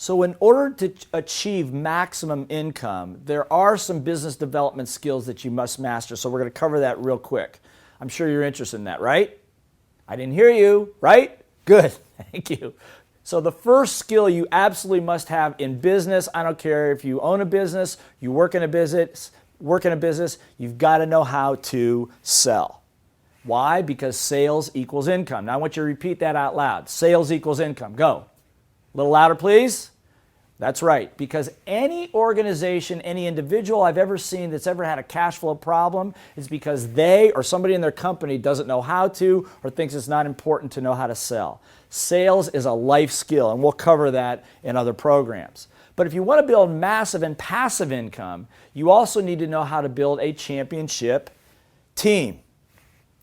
So in order to achieve maximum income, there are some business development skills that you must master. So we're going to cover that real quick. I'm sure you're interested in that, right? I didn't hear you, right? Good, thank you. So the first skill you absolutely must have in business, I don't care if you own a business, you work in a business, you've got to know how to sell. Why? Because sales equals income. Now I want you to repeat that out loud. Sales equals income. Go. A little louder, please. That's right, because any organization, any individual I've ever seen that's ever had a cash flow problem is because they or somebody in their company doesn't know how to or thinks it's not important to know how to sell. Sales is a life skill, and we'll cover that in other programs. But if you want to build massive and passive income, you also need to know how to build a championship team.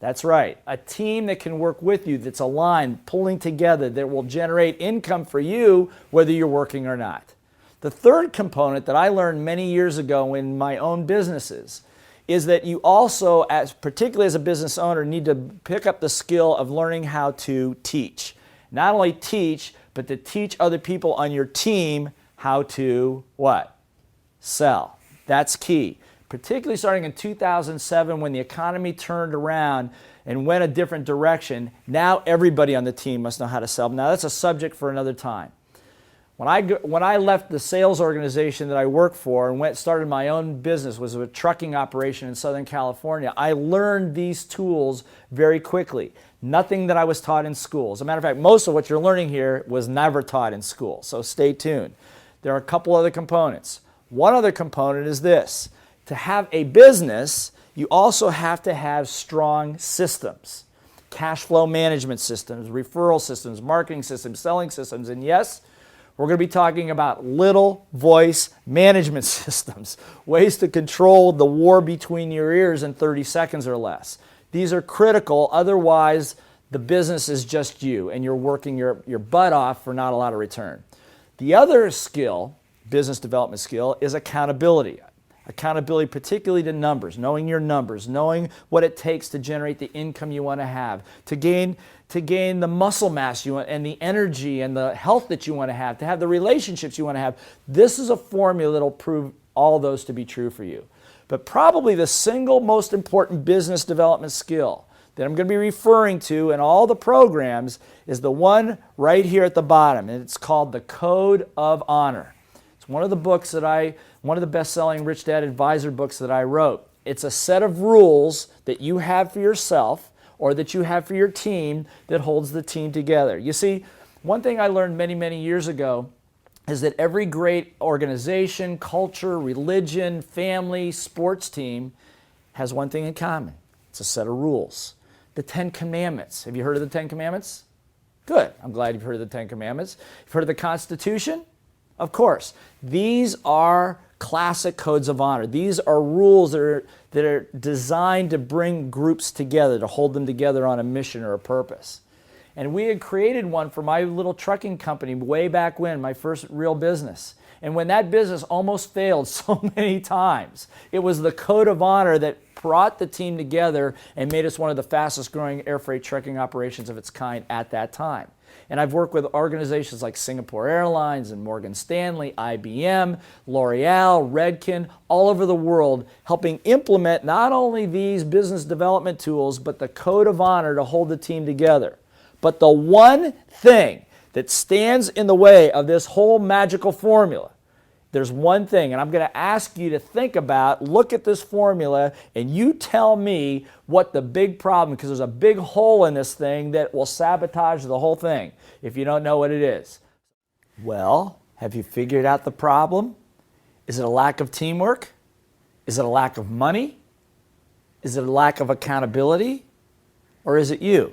That's right, a team that can work with you, that's aligned, pulling together, that will generate income for you whether you're working or not. The third component that I learned many years ago in my own businesses is that you also, particularly as a business owner, need to pick up the skill of learning how to teach. Not only teach, but to teach other people on your team how to what? Sell. That's key. Particularly starting in 2007 when the economy turned around and went a different direction, now everybody on the team must know how to sell. Now that's a subject for another time. When I left the sales organization that I worked for and started my own business, was a trucking operation in Southern California, I learned these tools very quickly. Nothing that I was taught in school. As a matter of fact, most of what you're learning here was never taught in school, so stay tuned. There are a couple other components. One other component is this. To have a business, you also have to have strong systems. Cash flow management systems, referral systems, marketing systems, selling systems, and yes, we're going to be talking about little voice management systems, ways to control the war between your ears in 30 seconds or less. These are critical, otherwise the business is just you and you're working your butt off for not a lot of return. The other skill, business development skill, is accountability. Accountability particularly to numbers, knowing your numbers, knowing what it takes to generate the income you want to have, to gain the muscle mass you want and the energy and the health that you want to have the relationships you want to have. This is a formula that will prove all those to be true for you. But probably the single most important business development skill that I'm going to be referring to in all the programs is the one right here at the bottom, and it's called the Code of Honor. It's one of the books one of the best-selling Rich Dad Advisor books that I wrote. It's a set of rules that you have for yourself or that you have for your team that holds the team together. You see, one thing I learned many, many years ago is that every great organization, culture, religion, family, sports team has one thing in common. It's a set of rules. The 10 Commandments. Have you heard of the 10 Commandments? Good. I'm glad you've heard of the 10 Commandments. You've heard of the Constitution? Of course. These are classic codes of honor. These are rules that are designed to bring groups together, to hold them together on a mission or a purpose. And we had created one for my little trucking company way back when, my first real business. And when that business almost failed so many times, it was the code of honor that brought the team together and made us one of the fastest growing air freight trucking operations of its kind at that time. And I've worked with organizations like Singapore Airlines and Morgan Stanley, IBM, L'Oreal, Redken, all over the world, helping implement not only these business development tools, but the code of honor to hold the team together. But the one thing that stands in the way of this whole magical formula, there's one thing, and I'm going to ask you to think about, look at this formula, and you tell me what the big problem, because there's a big hole in this thing that will sabotage the whole thing if you don't know what it is. Well, have you figured out the problem? Is it a lack of teamwork? Is it a lack of money? Is it a lack of accountability? Or is it you?